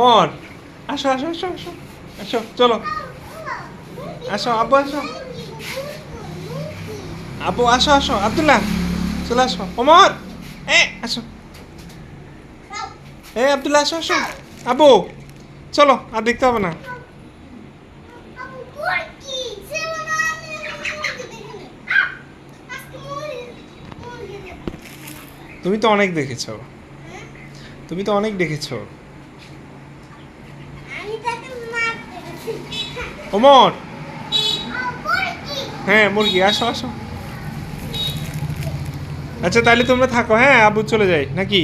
অমর, আসো আসো আসো আসো আসো, চলো আসো আব্বু, আসো আব্বু, আসো আসো আব্দুল্লাহ, চলে আসো অমর, আসো, আব্দুল্লাহ আসো আসো, আব্বু চলো, আর দেখতে হবে না। তুমি তো অনেক দেখেছো, তুমি তো অনেক দেখেছো। ওমর, হ্যাঁ মুরগি, আসো আসো। আচ্ছা তাহলে তোমরা থাকো, হ্যাঁ আব্বু চলে যাই নাকি?